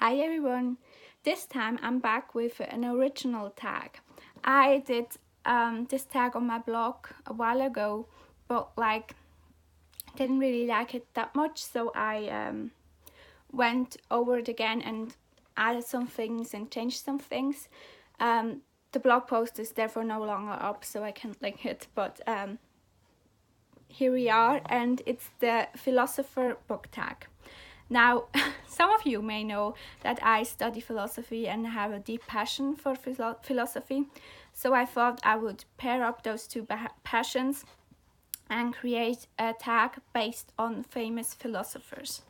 Hi everyone, this time I'm back with an original tag. I did this tag on my blog a while ago, but didn't really like it that much, so I went over it again and added some things and changed some things. The blog post is therefore no longer up, so I can't link it, but here we are, and it's the Philosopher book tag. Now, some of you may know that I study philosophy and have a deep passion for philosophy, so I thought I would pair up those two passions and create a tag based on famous philosophers.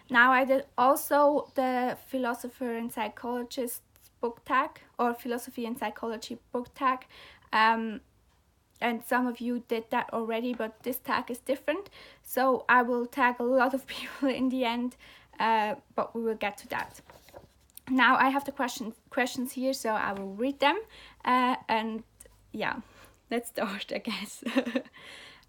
Now, I did also the Philosopher and Psychologist book tag, or Philosophy and Psychology book tag, and some of you did that already, but this tag is different, so I will tag a lot of people in the end, but we will get to that. Now I have the questions here, so I will read them, and yeah, let's start, I guess.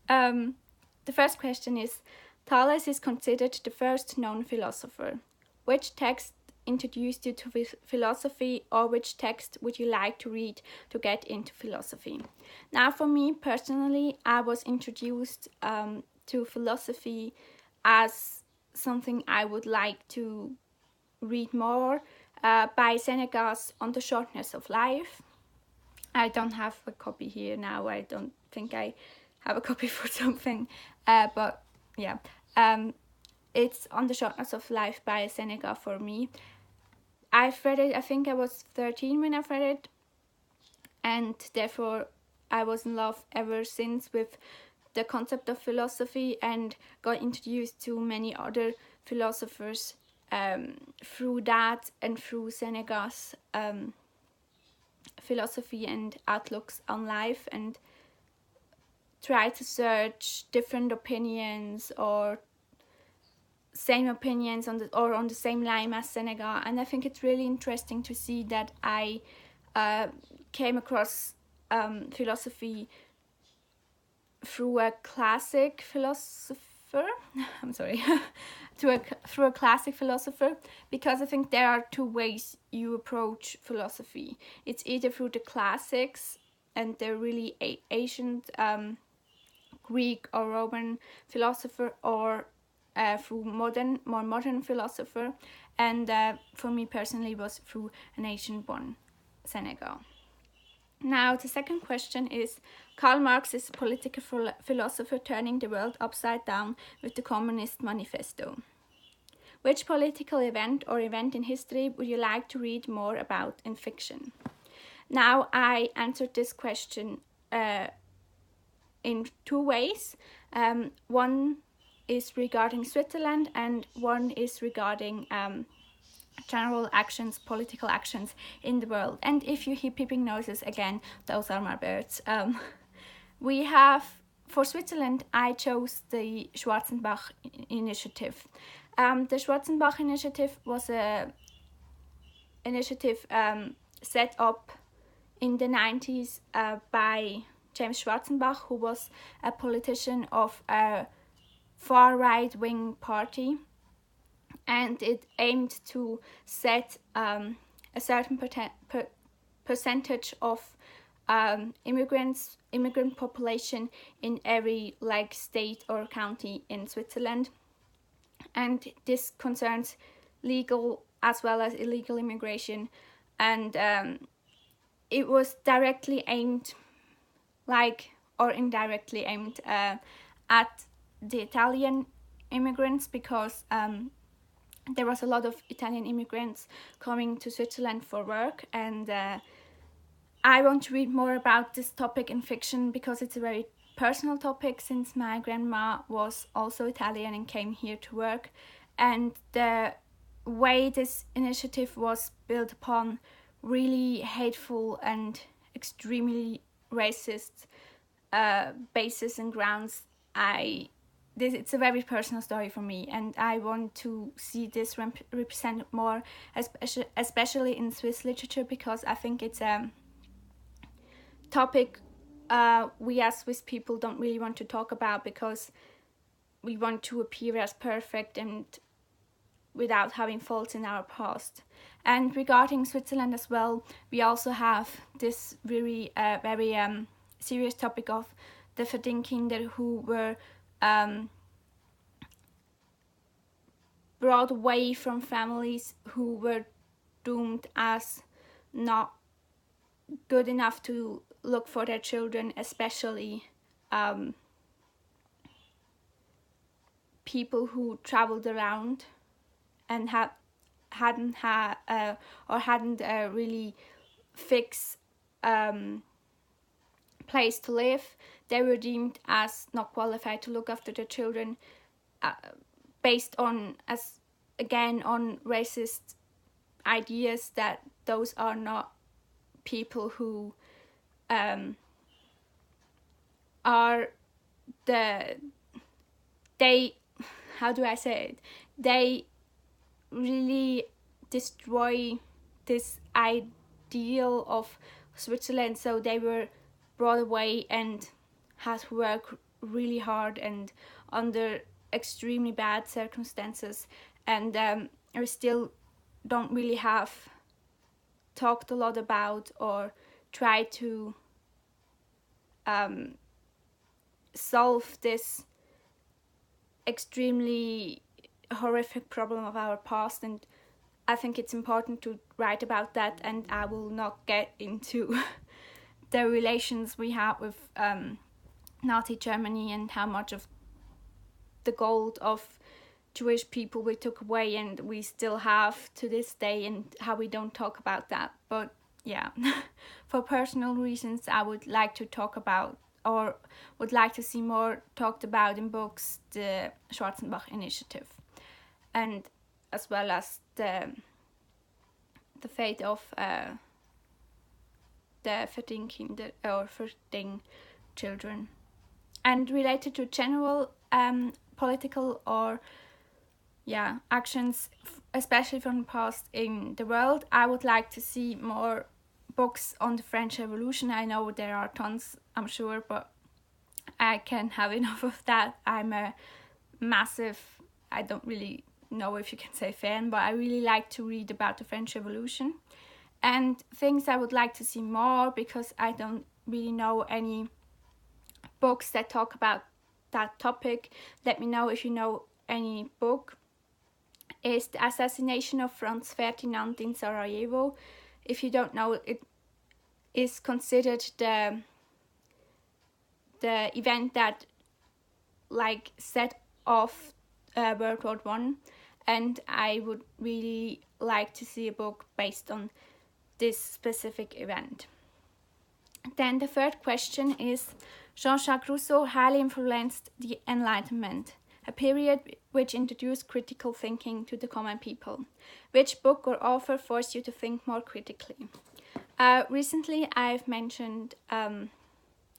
The first question is, Thales is considered the first known philosopher. Which text introduced you to philosophy, or which text would you like to read to get into philosophy? Now, for me personally, I was introduced to philosophy as something I would like to read more by Seneca's On the Shortness of Life. I don't have a copy here now. I don't think I have a copy for something, but yeah. It's On the Shortness of Life by Seneca for me. I've read it, I think I was 13 when I've read it, and therefore I was in love ever since with the concept of philosophy and got introduced to many other philosophers through that and through Seneca's philosophy and outlooks on life, and try to search different opinions or same opinions on the same line as Seneca. And I think it's really interesting to see that I came across philosophy through a classic philosopher. I'm sorry, through a classic philosopher, because I think there are two ways you approach philosophy. It's either through the classics and the really ancient Greek or Roman philosopher, or through more modern philosopher, and for me personally was through an ancient one, Seneca. Now the second question is, Karl Marx is a political philosopher turning the world upside down with the Communist Manifesto. Which political event or event in history would you like to read more about in fiction? Now I answered this question in two ways. One is regarding Switzerland, and one is regarding general actions, political actions in the world. And if you hear peeping noises again, those are my birds. We have, for Switzerland, I chose the Schwarzenbach initiative. The Schwarzenbach initiative was a initiative set up in the 90s by James Schwarzenbach, who was a politician of a far right-wing party, and it aimed to set a certain percentage of immigrant population in every state or county in Switzerland, and this concerns legal as well as illegal immigration, and it was directly aimed or indirectly aimed at the Italian immigrants, because there was a lot of Italian immigrants coming to Switzerland for work, and I want to read more about this topic in fiction because it's a very personal topic, since my grandma was also Italian and came here to work, and the way this initiative was built upon really hateful and extremely racist basis and grounds. It's a very personal story for me, and I want to see this represented more, especially in Swiss literature, because I think it's a topic we as Swiss people don't really want to talk about, because we want to appear as perfect and without having faults in our past. And regarding Switzerland as well, we also have this very serious topic of the Verdingkinder who were brought away from families who were doomed as not good enough to look for their children, especially people who traveled around and hadn't really fixed place to live. They were deemed as not qualified to look after their children, based on on racist ideas that those are not people who they really destroy this ideal of Switzerland. So they were brought away and had to work really hard and under extremely bad circumstances, and we still don't really have talked a lot about or try to solve this extremely horrific problem of our past. And I think it's important to write about that, and I will not get into the relations we have with Nazi Germany and how much of the gold of Jewish people we took away and we still have to this day, and how we don't talk about that. But yeah, for personal reasons, I would like to talk about, or would like to see more talked about in books, the Schwarzenbach Initiative, and as well as the fate of the Verdingkinder or Verding children. And related to general political or actions, especially from the past in the world, I would like to see more books on the French Revolution. I know there are tons, I'm sure, but I can't have enough of that. I'm a massive, I don't really know if you can say fan, but I really like to read about the French Revolution. And things I would like to see more, because I don't really know any books that talk about that topic. Let me know if you know any book. Is the assassination of Franz Ferdinand in Sarajevo. If you don't know, it is considered the event that set off World War I, and I would really like to see a book based on this specific event. Then the third question is, Jean-Jacques Rousseau highly influenced the Enlightenment, a period which introduced critical thinking to the common people. Which book or author forced you to think more critically? Recently, I've mentioned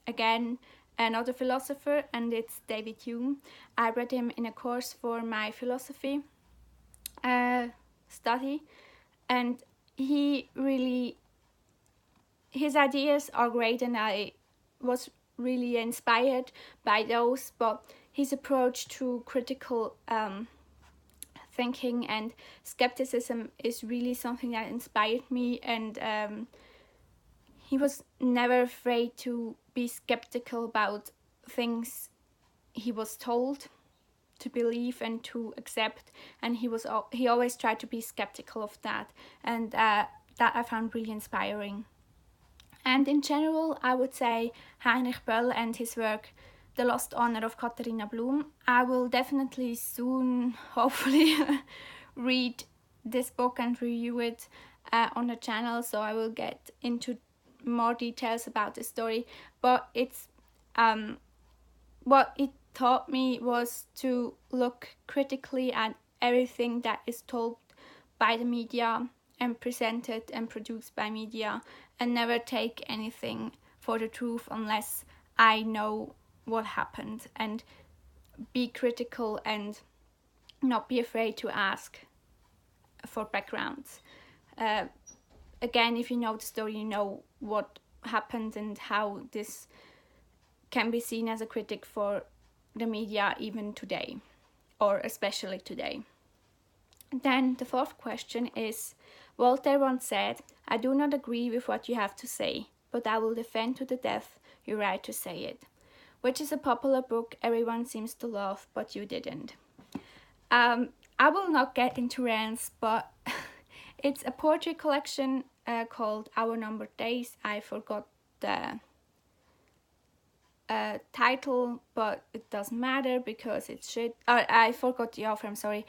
again another philosopher, and it's David Hume. I read him in a course for my philosophy study, and his ideas are great, and I was really inspired by those, but his approach to critical thinking and skepticism is really something that inspired me, and he was never afraid to be skeptical about things he was told to believe and to accept, and he always tried to be skeptical of that, and that I found really inspiring. And in general, I would say Heinrich Böll and his work The Lost Honor of Katharina Blum. I will definitely soon, hopefully, read this book and review it on the channel, so I will get into more details about the story. But it's what it taught me was to look critically at everything that is told by the media and presented and produced by media, and never take anything for the truth unless I know what happened, and be critical and not be afraid to ask for backgrounds. Again, if you know the story, you know what happened and how this can be seen as a critic for the media even today, or especially today. Then the fourth question is, Voltaire once said, "I do not agree with what you have to say, but I will defend to the death your right to say it," which is a popular book everyone seems to love, but you didn't. I will not get into rants, but it's a poetry collection called Our Numbered Days. I forgot the title, but it doesn't matter because it's shit. I forgot the author, I'm sorry.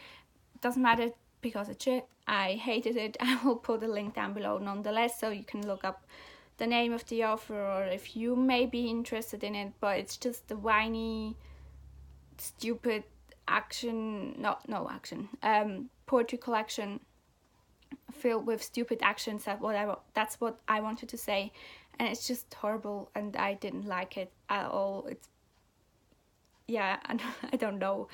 It doesn't matter because it's shit. I hated it. I will put a link down below nonetheless, so you can look up the name of the author or if you may be interested in it, but it's just a whiny, stupid poetry collection filled with stupid actions. That's what I wanted to say, and it's just horrible, and I didn't like it at all. I don't know.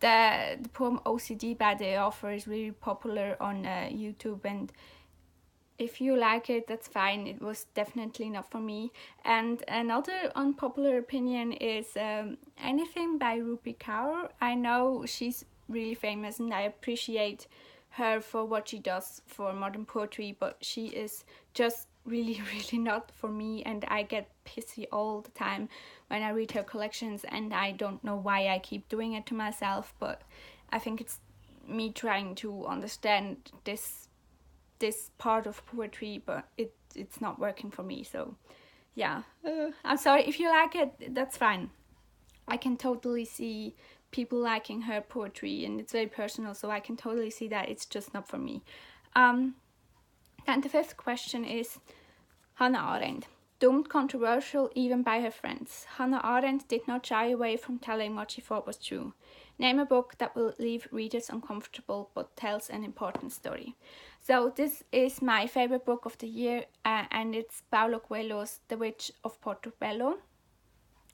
The poem OCD by the author is really popular on YouTube, and if you like it, that's fine. It was definitely not for me. And another unpopular opinion is anything by Rupi Kaur. I know she's really famous and I appreciate her for what she does for modern poetry, but she is just really, really not for me, and I get pissy all the time when I read her collections, and I don't know why I keep doing it to myself, but I think it's me trying to understand this part of poetry, but it's not working for me. So yeah, I'm sorry. If you like it, that's fine. I can totally see people liking her poetry, and it's very personal, so I can totally see that it's just not for me. And the fifth question is Hannah Arendt. Doomed controversial even by her friends, Hannah Arendt did not shy away from telling what she thought was true. Name a book that will leave readers uncomfortable but tells an important story. So this is my favorite book of the year, and it's Paulo Coelho's The Witch of Portobello,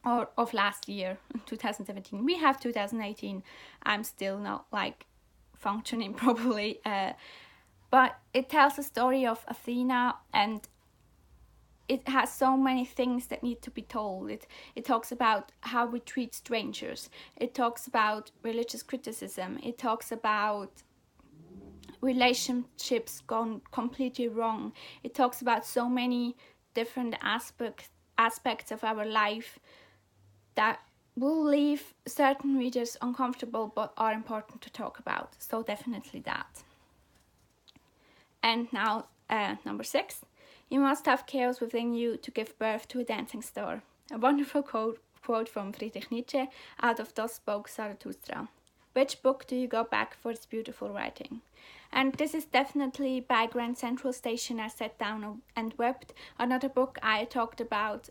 or of last year, 2017. We have 2018. I'm still not functioning properly, but it tells the story of Athena, and it has so many things that need to be told. It talks about how we treat strangers. It talks about religious criticism. It talks about relationships gone completely wrong. It talks about so many different aspects of our life that will leave certain readers uncomfortable but are important to talk about. So definitely that. And now number 6. You must have chaos within you to give birth to a dancing star. A wonderful quote from Friedrich Nietzsche out of Thus Spoke Zarathustra. Which book do you go back for its beautiful writing? And this is definitely by Grand Central Station. I sat down and wept. Another book I talked about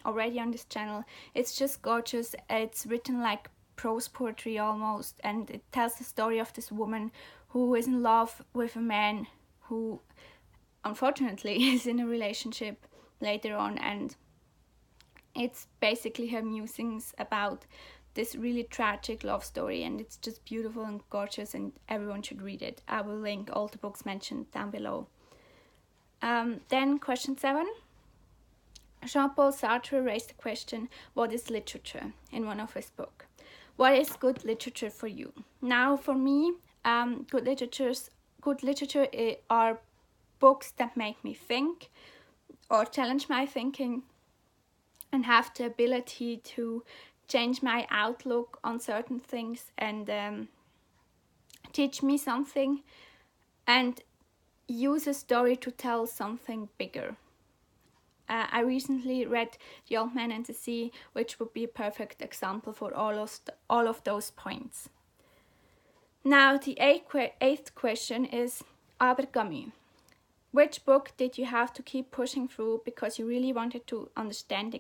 already on this channel. It's just gorgeous. It's written like prose poetry almost, and it tells the story of this woman who is in love with a man who unfortunately is in a relationship later on, and it's basically her musings about this really tragic love story, and it's just beautiful and gorgeous, and everyone should read it. I will link all the books mentioned down below. Then question 7. Jean-Paul Sartre raised the question, what is literature, in one of his books. What is good literature for you? Now for me, good literature are books that make me think or challenge my thinking and have the ability to change my outlook on certain things and teach me something and use a story to tell something bigger. I recently read The Old Man and the Sea, which would be a perfect example for all of those points. Now the eighth question is Albert Camus. Which book did you have to keep pushing through because you really wanted to understand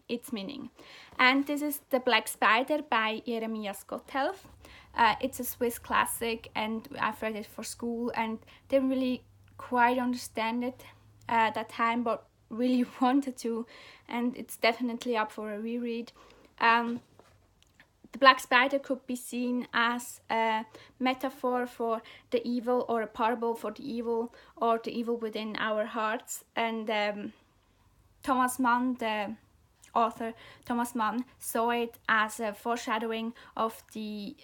its meaning? And this is The Black Spider by Jeremias Gotthelf. It's a Swiss classic, and I've read it for school and didn't really quite understand it at that time, but really wanted to, and it's definitely up for a reread. The Black Spider could be seen as a metaphor for the evil, or a parable for the evil, or the evil within our hearts. And Thomas Mann, the author Thomas Mann, saw it as a foreshadowing of the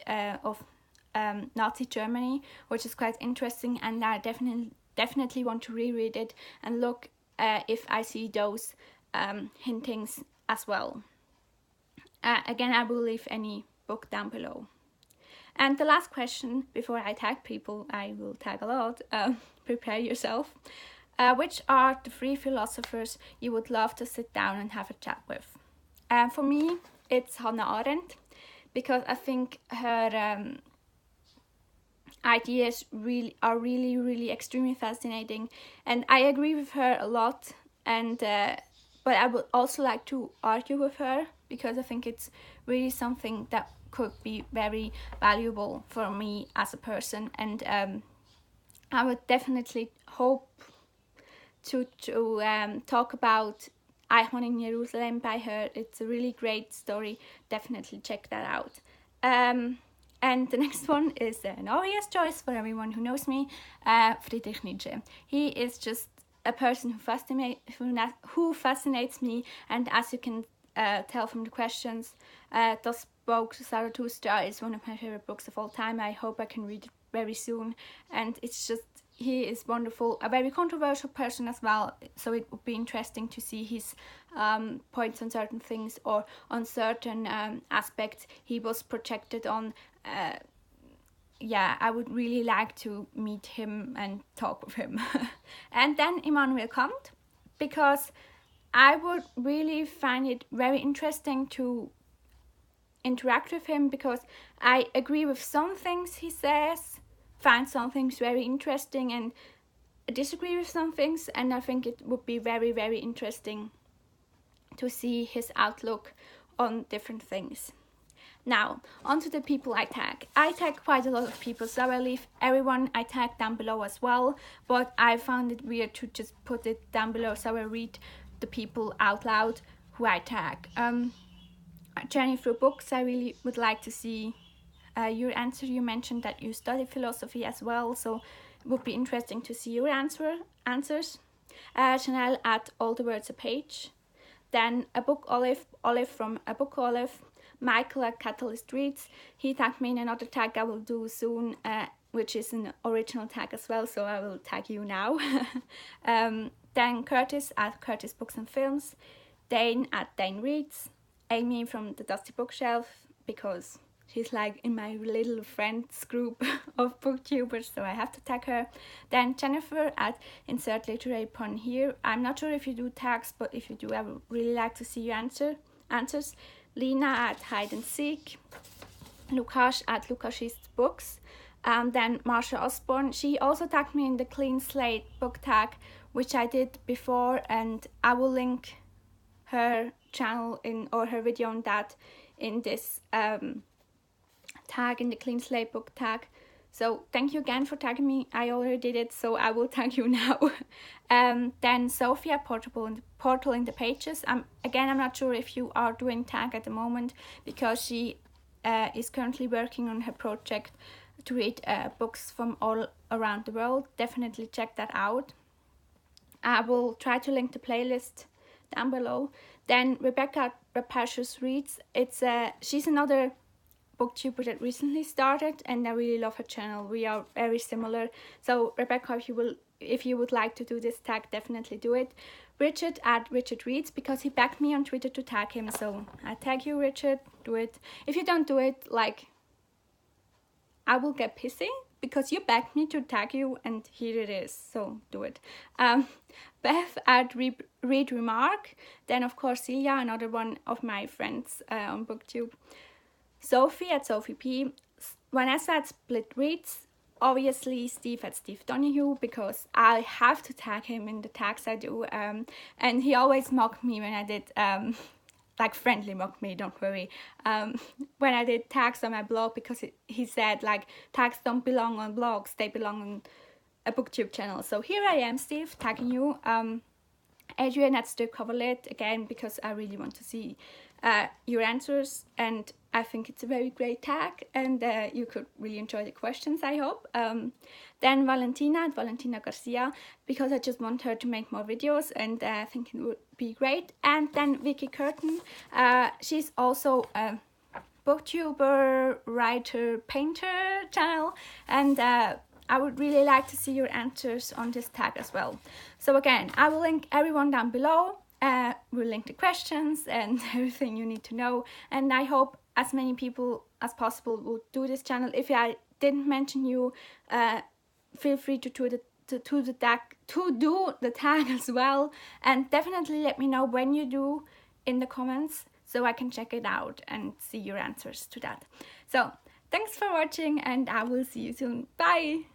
Nazi Germany, which is quite interesting, and I definitely want to reread it and look if I see those hintings as well. Again, I will leave any book down below. And the last question, before I tag people, I will tag a lot, prepare yourself. Which are the 3 philosophers you would love to sit down and have a chat with? For me, it's Hannah Arendt, because I think her ideas are really extremely fascinating, and I agree with her a lot. And but I would also like to argue with her, because I think it's really something that could be very valuable for me as a person. And I would definitely hope to talk about Eichmann in Jerusalem by her. It's a really great story. Definitely check that out. And the next one is an obvious choice for everyone who knows me, Friedrich Nietzsche. He is just a person who fascinates me, and as you can tell from the questions, Das Spoke Zarathustra is one of my favorite books of all time. I hope I can read it very soon, and it's just, he is wonderful, a very controversial person as well, so it would be interesting to see his points on certain things, or on certain aspects he was projected on. I would really like to meet him and talk with him. And then Immanuel Kant, because I would really find it very interesting to interact with him, because I agree with some things he says, find some things very interesting, and disagree with some things, and I think it would be very interesting to see his outlook on different things. Now, onto the people I tag. I tag quite a lot of people, so I will leave everyone I tag down below as well, but I found it weird to just put it down below, so I read the people out loud who I tag. Journey through books, I really would like to see your answer. You mentioned that you study philosophy as well, so it would be interesting to see your answers. Chanel at All the Words a Page. Then a book Olive from a book Olive. Michael at Catalyst Reads. He tagged me in another tag I will do soon, which is an original tag as well, so I will tag you now. Then Curtis at Curtis Books and Films. Dane at Dane Reads. Amy from the Dusty Bookshelf, because she's like in my little friends group of booktubers, so I have to tag her. Then Jennifer at Insert Literary Pun Here. I'm not sure if you do tags, but if you do, I would really like to see your answers. Lena at Hide and Seek. Lukash at Lukashist Books. Then Marsha Osborne, she also tagged me in the Clean Slate book tag, which I did before, and I will link her channel or her video on that in this tag, in the Clean Slate book tag. So thank you again for tagging me. I already did it, so I will tag you now. Then Sophia, Portal in the Pages. I'm not sure if you are doing tag at the moment, because she is currently working on her project to read books from all around the world. Definitely check that out. I will try to link the playlist down below. Then Rebecca Rapacious Reads. She's another booktuber that recently started, and I really love her channel. We are very similar. So Rebecca, if you would like to do this tag, definitely do it. Richard at Richard Reads, because he backed me on Twitter to tag him, so I tag you, Richard. Do it. If you don't do it, I will get pissy, because you backed me to tag you, and here it is, so do it. Beth at Read Remark. Then of course Celia, another one of my friends on BookTube. Sophie at Sophie P. Vanessa at Split Reads. Obviously Steve at Steve Donahue, because I have to tag him in the tags I do. And he always mocked me when I did, friendly mocked me, don't worry, when I did tags on my blog, because he said tags don't belong on blogs, they belong on a BookTube channel. So here I am, Steve, tagging you. Adrian at Stir Coverlet, again, because I really want to see your answers, and I think it's a very great tag, and you could really enjoy the questions, I hope. Then Valentina at Valentina Garcia, because I just want her to make more videos, and I think it would be great. And then Vicky Curtin, she's also a booktuber, writer, painter channel, and I would really like to see your answers on this tag as well. So again, I will link everyone down below. We'll link the questions and everything you need to know, and I hope as many people as possible will do this channel. If I didn't mention you, feel free to do the tag as well, and definitely let me know when you do in the comments so I can check it out and see your answers to that. So thanks for watching, and I will see you soon. Bye.